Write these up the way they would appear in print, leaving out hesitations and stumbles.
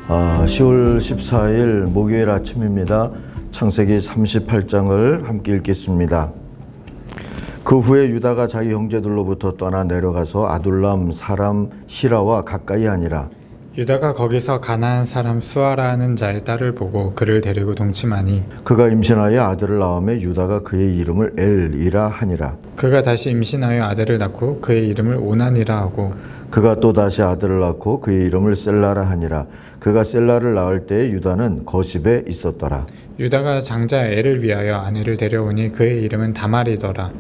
10월 14일 목요일 아침입니다. 창세기 38장을 함께 읽겠습니다. 그 후에 유다가 자기 형제들로부터 떠나 내려가서 아둘람 사람 시라와 가까이 하니라. 유다가 거기서 가나안 사람 수아라 하는 자의 딸을 보고 그를 데리고 동침하니 그가 임신하여 아들을 낳음에 유다가 그의 이름을 엘이라 하니라. 그가 다시 임신하여 아들을 낳고 그의 이름을 오난이라 하고 그가 또 다시 아들을 낳고 그의 이름을 셀라라 하니라. 그가 셀라를 낳을 때에 유다는 거십에 있었더라. 유다가 장자 엘을 위하여 아내를 데려오니 그의 이름은 다말이더라.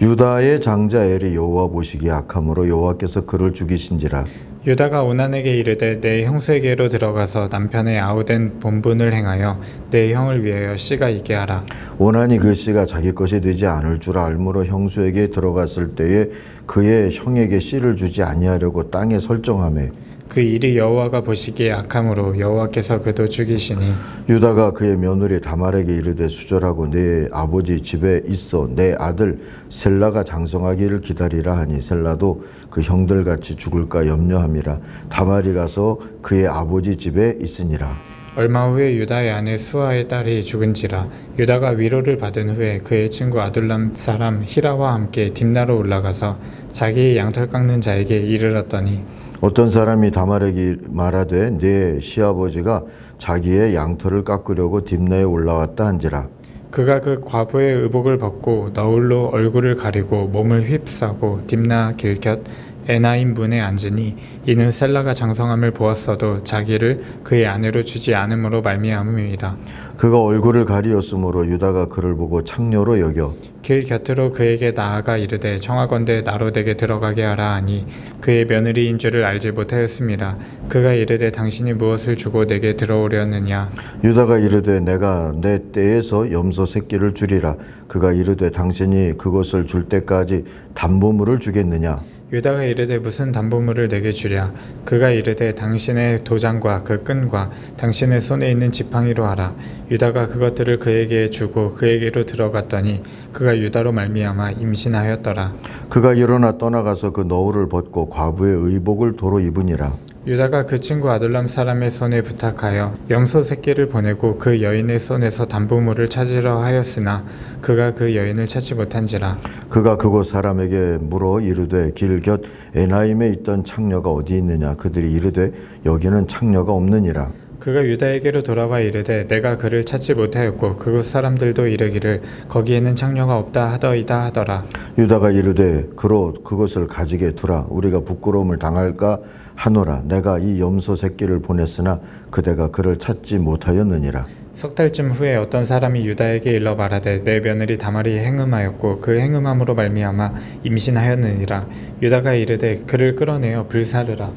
유다의 장자 엘이 여호와 보시기에 악함으로 여호와께서 그를 죽이신지라. 유다가 오난에게 이르되 내 형수에게로 들어가서 남편의 아우된 본분을 행하여 내 형을 위하여 씨가 있게 하라. 오난이 그 씨가 자기 것이 되지 않을 줄 알므로 형수에게 들어갔을 때에 그의 형에게 씨를 주지 아니하려고 땅에 설정하매 그 일이 여호와가 보시기에 악함으로 여호와께서 그도 죽이시니 유다가 그의 며느리 다말에게 이르되 수절하고 내 아버지 집에 있어 내 아들 셀라가 장성하기를 기다리라 하니 셀라도 그 형들같이 죽을까 염려함이라. 다말이 가서 그의 아버지 집에 있으니라. 얼마 후에 유다의 아내 수아의 딸이 죽은지라. 유다가 위로를 받은 후에 그의 친구 아둘람 사람 히라와 함께 딥나로 올라가서 자기의 양털 깎는 자에게 이르렀더니 어떤 사람이 다말에게 말하되 내 시아버지가 자기의 양털을 깎으려고 딥나에 올라왔다 한지라. 그가 그 과부의 의복을 벗고 너울로 얼굴을 가리고 몸을 휩싸고 딥나 길곁 에나임 문에 앉으니 이는 셀라가 장성함을 보았어도 자기를 그의 아내로 주지 않음으로 말미암음이라. 그가 얼굴을 가리었으므로 유다가 그를 보고 창녀로 여겨 길 곁으로 그에게 나아가 이르되 청하건대 나로 내게 들어가게 하라 하니 그의 며느리인 줄을 알지 못하였음이라. 그가 이르되 당신이 무엇을 주고 내게 들어오려느냐. 유다가 이르되 내가 내 떼에서 염소 새끼를 주리라. 그가 이르되 당신이 그것을 줄 때까지 담보물을 주겠느냐. 유다가 이르되 무슨 담보물을 내게 주랴. 그가 이르되 당신의 도장과 그 끈과 당신의 손에 있는 지팡이로 하라. 유다가 그것들을 그에게 주고 그에게로 들어갔더니 그가 유다로 말미암아 임신하였더라. 그가 일어나 떠나가서 그 너울을 벗고 과부의 의복을 도로 입으니라. 유다가 그 친구 아둘람 사람의 손에 부탁하여 염소 새끼를 보내고 그 여인의 손에서 담보물을 찾으려 하였으나 그가 그 여인을 찾지 못한지라. 그가 그곳 사람에게 물어 이르되 길 곁 에나임에 있던 창녀가 어디 있느냐. 그들이 이르되 여기는 창녀가 없느니라. 그가 유다에게로 돌아와 이르되 내가 그를 찾지 못하였고 그곳 사람들도 이르기를 거기에는 창녀가 없다 하더이다 하더라. 유다가 이르되 그로 그것을 가지게 두라. 우리가 부끄러움을 당할까 하노라. 내가 이 염소 새끼를 보냈으나 그대가 그를 찾지 못하였느니라. 석 달쯤 후에 어떤 사람이 유다에게 일러 말하되 내 며느리 다말이 행음하였고 그 행음함으로 말미암아 임신하였느니라. 유다가 이르되 그를 끌어내어 불사르라.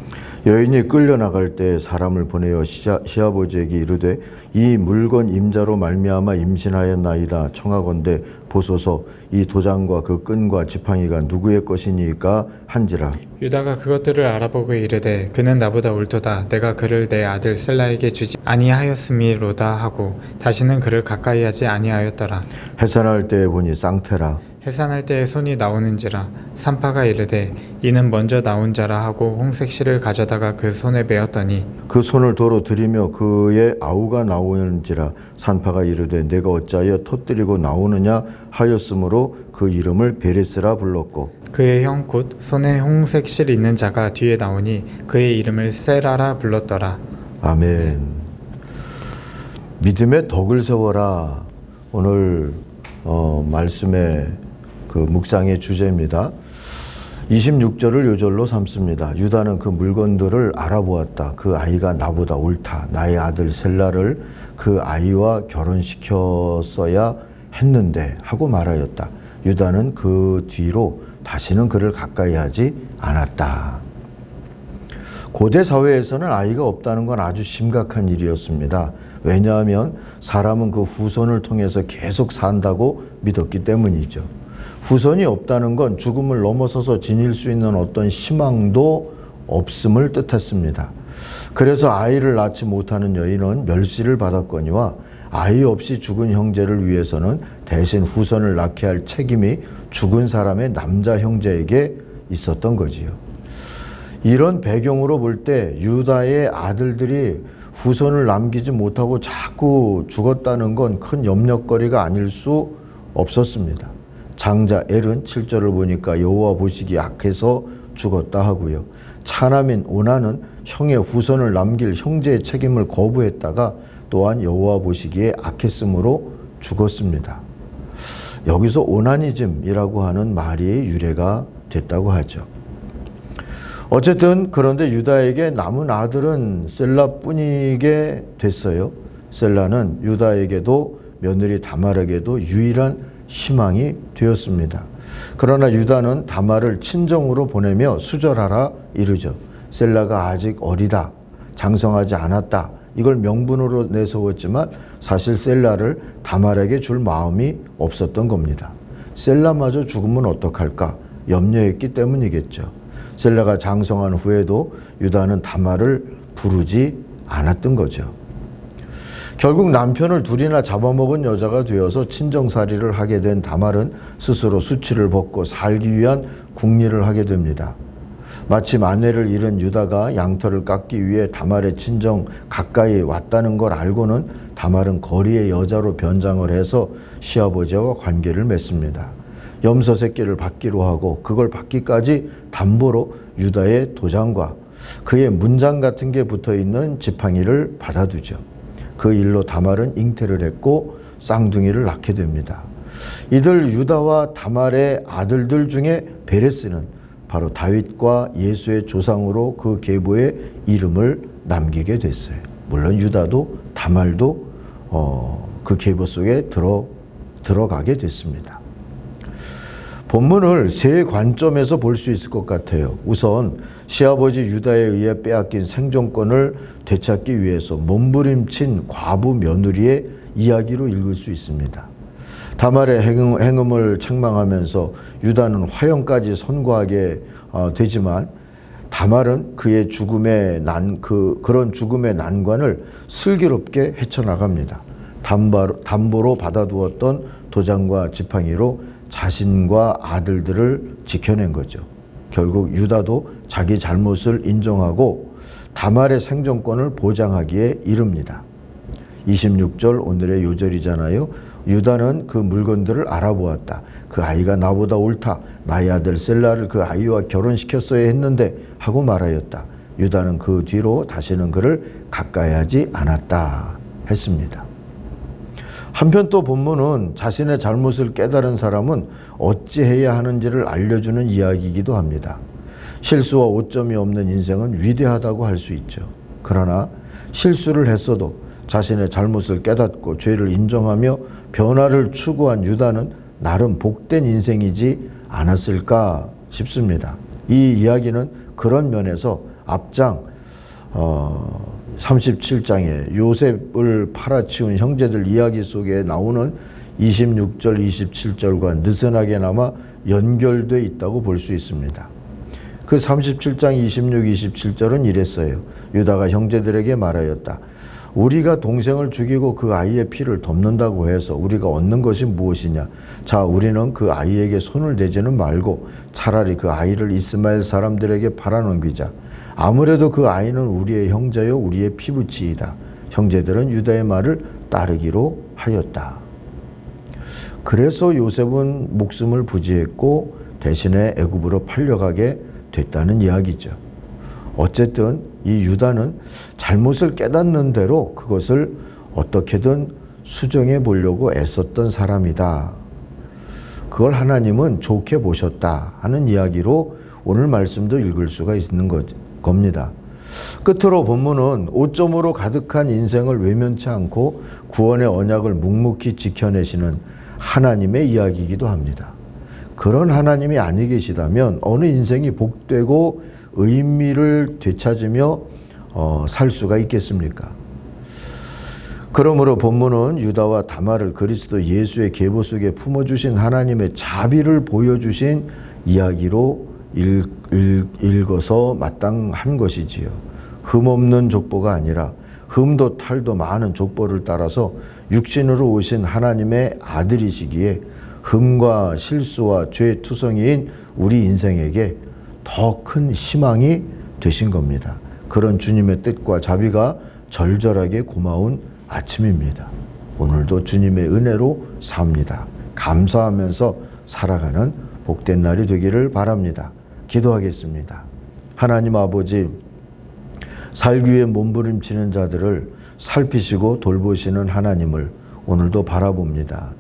여인이 끌려나갈 때 사람을 보내어 시아버지에게 이르되 이 물건 임자로 말미암아 임신하였나이다. 청하건대 보소서 이 도장과 그 끈과 지팡이가 누구의 것이니까 한지라. 유다가 그것들을 알아보고 이르되 그는 나보다 옳도다. 내가 그를 내 아들 셀라에게 주지 아니하였음이로다 하고 다시는 그를 가까이 하지 아니하였더라. 해산할 때에 보니 쌍태라. 해산할 때에 손이 나오는지라. 산파가 이르되 이는 먼저 나온 자라 하고 홍색 실을 가져다가 그 손에 베었더니 그 손을 도로 들이며 그의 아우가 나오는지라. 산파가 이르되 내가 어찌하여 터뜨리고 나오느냐 하였으므로 그 이름을 베레스라 불렀고 그의 형 곧 손에 홍색 실 있는 자가 뒤에 나오니 그의 이름을 세라라 불렀더라. 아멘. 믿음의 덕을 세워라. 오늘 말씀의 그 묵상의 주제입니다. 26절을 요절로 삼습니다. 유다는 그 물건들을 알아보았다. 그 아이가 나보다 옳다. 나의 아들 셀라를 그 아이와 결혼시켰어야 했는데 하고 말하였다. 유다는 그 뒤로 다시는 그를 가까이 하지 않았다. 고대 사회에서는 아이가 없다는 건 아주 심각한 일이었습니다. 왜냐하면 사람은 그 후손을 통해서 계속 산다고 믿었기 때문이죠. 후손이 없다는 건 죽음을 넘어서서 지닐 수 있는 어떤 희망도 없음을 뜻했습니다. 그래서 아이를 낳지 못하는 여인은 멸시를 받았거니와 아이 없이 죽은 형제를 위해서는 대신 후손을 낳게 할 책임이 죽은 사람의 남자 형제에게 있었던 거지요. 이런 배경으로 볼 때 유다의 아들들이 후손을 남기지 못하고 자꾸 죽었다는 건 큰 염려거리가 아닐 수 없었습니다. 장자 엘은 7절을 보니까 여호와 보시기에 악해서 죽었다 하고요. 차남인 오나는 형의 후손을 남길 형제의 책임을 거부했다가 또한 여호와 보시기에 악했으므로 죽었습니다. 여기서 오나니즘이라고 하는 말이 유래가 됐다고 하죠. 어쨌든 그런데 유다에게 남은 아들은 셀라뿐이게 됐어요. 셀라는 유다에게도 며느리 다말에게도 유일한 희망이 되었습니다. 그러나 유다는 다말을 친정으로 보내며 수절하라 이르죠. 셀라가 아직 어리다, 장성하지 않았다, 이걸 명분으로 내세웠지만 사실 셀라를 다말에게 줄 마음이 없었던 겁니다. 셀라마저 죽으면 어떡할까 염려했기 때문이겠죠. 셀라가 장성한 후에도 유다는 다말을 부르지 않았던 거죠. 결국 남편을 둘이나 잡아먹은 여자가 되어서 친정살이를 하게 된 다말은 스스로 수치를 벗고 살기 위한 궁리를 하게 됩니다. 마침 아내를 잃은 유다가 양털을 깎기 위해 다말의 친정 가까이 왔다는 걸 알고는 다말은 거리의 여자로 변장을 해서 시아버지와 관계를 맺습니다. 염소 새끼를 받기로 하고 그걸 받기까지 담보로 유다의 도장과 그의 문장 같은 게 붙어있는 지팡이를 받아두죠. 그 일로 다말은 잉태를 했고 쌍둥이를 낳게 됩니다. 이들 유다와 다말의 아들들 중에 베레스는 바로 다윗과 예수의 조상으로 그 계보에 이름을 남기게 됐어요. 물론 유다도 다말도 그 계보 속에 들어가게 됐습니다. 본문을 세 관점에서 볼 수 있을 것 같아요. 우선 시아버지 유다에 의해 빼앗긴 생존권을 되찾기 위해서 몸부림친 과부 며느리의 이야기로 읽을 수 있습니다. 다말의 행음을 책망하면서 유다는 화형까지 선고하게 되지만 다말은 그의 그런 죽음의 난관을 슬기롭게 헤쳐나갑니다. 담보로 받아두었던 도장과 지팡이로 자신과 아들들을 지켜낸 거죠. 결국 유다도 자기 잘못을 인정하고 다말의 생존권을 보장하기에 이릅니다. 26절 오늘의 요절이잖아요. 유다는 그 물건들을 알아보았다. 그 아이가 나보다 옳다. 나의 아들 셀라를 그 아이와 결혼시켰어야 했는데 하고 말하였다. 유다는 그 뒤로 다시는 그를 가까이 하지 않았다 했습니다. 한편 또 본문은 자신의 잘못을 깨달은 사람은 어찌해야 하는지를 알려주는 이야기이기도 합니다. 실수와 오점이 없는 인생은 위대하다고 할 수 있죠. 그러나 실수를 했어도 자신의 잘못을 깨닫고 죄를 인정하며 변화를 추구한 유다는 나름 복된 인생이지 않았을까 싶습니다. 이 이야기는 그런 면에서 앞장 37장에 요셉을 팔아치운 형제들 이야기 속에 나오는 26절, 27절과 느슨하게나마 연결되어 있다고 볼 수 있습니다. 그 37장 26, 27절은 이랬어요. 유다가 형제들에게 말하였다. 우리가 동생을 죽이고 그 아이의 피를 덮는다고 해서 우리가 얻는 것이 무엇이냐? 자, 우리는 그 아이에게 손을 대지는 말고 차라리 그 아이를 이스마엘 사람들에게 팔아넘기자. 아무래도 그 아이는 우리의 형제요 우리의 피부치이다. 형제들은 유다의 말을 따르기로 하였다. 그래서 요셉은 목숨을 부지했고 대신에 애굽으로 팔려가게 됐다는 이야기죠. 어쨌든 이 유다는 잘못을 깨닫는 대로 그것을 어떻게든 수정해 보려고 애썼던 사람이다. 그걸 하나님은 좋게 보셨다 하는 이야기로 오늘 말씀도 읽을 수가 있는 겁니다. 끝으로 본문은 오점으로 가득한 인생을 외면치 않고 구원의 언약을 묵묵히 지켜내시는 하나님의 이야기이기도 합니다. 그런 하나님이 아니 계시다면 어느 인생이 복되고 의미를 되찾으며 살 수가 있겠습니까? 그러므로 본문은 유다와 다말을 그리스도 예수의 계보 속에 품어주신 하나님의 자비를 보여주신 이야기로 읽어서 마땅한 것이지요. 흠없는 족보가 아니라 흠도 탈도 많은 족보를 따라서 육신으로 오신 하나님의 아들이시기에 흠과 실수와 죄 투성이인 우리 인생에게 더 큰 희망이 되신 겁니다. 그런 주님의 뜻과 자비가 절절하게 고마운 아침입니다. 오늘도 주님의 은혜로 삽니다. 감사하면서 살아가는 복된 날이 되기를 바랍니다. 기도하겠습니다. 하나님 아버지, 살기 위해 몸부림치는 자들을 살피시고 돌보시는 하나님을 오늘도 바라봅니다.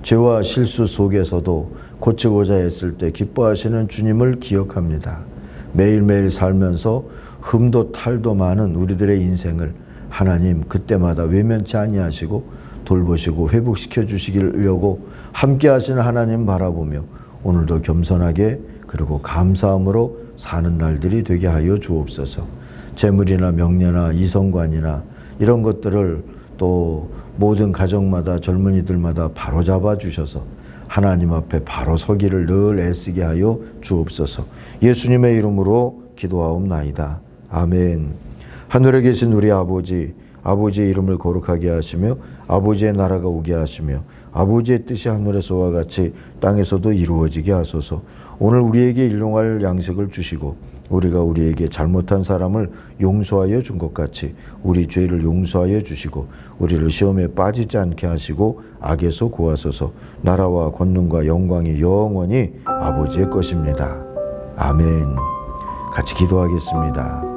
죄와 실수 속에서도 고치고자 했을 때 기뻐하시는 주님을 기억합니다. 매일매일 살면서 흠도 탈도 많은 우리들의 인생을 하나님 그때마다 외면치 아니하시고 돌보시고 회복시켜 주시려고 함께 하시는 하나님 바라보며 오늘도 겸손하게 그리고 감사함으로 사는 날들이 되게 하여 주옵소서. 재물이나 명예나 이성관이나 이런 것들을 또 모든 가정마다 젊은이들마다 바로잡아 주셔서 하나님 앞에 바로 서기를 늘 애쓰게 하여 주옵소서. 예수님의 이름으로 기도하옵나이다. 아멘. 하늘에 계신 우리 아버지, 아버지의 이름을 거룩하게 하시며 아버지의 나라가 오게 하시며 아버지의 뜻이 하늘에서와 같이 땅에서도 이루어지게 하소서. 오늘 우리에게 일용할 양식을 주시고 우리가 우리에게 잘못한 사람을 용서하여 준 것 같이 우리 죄를 용서하여 주시고 우리를 시험에 빠지지 않게 하시고 악에서 구하소서. 나라와 권능과 영광이 영원히 아버지의 것입니다. 아멘. 같이 기도하겠습니다.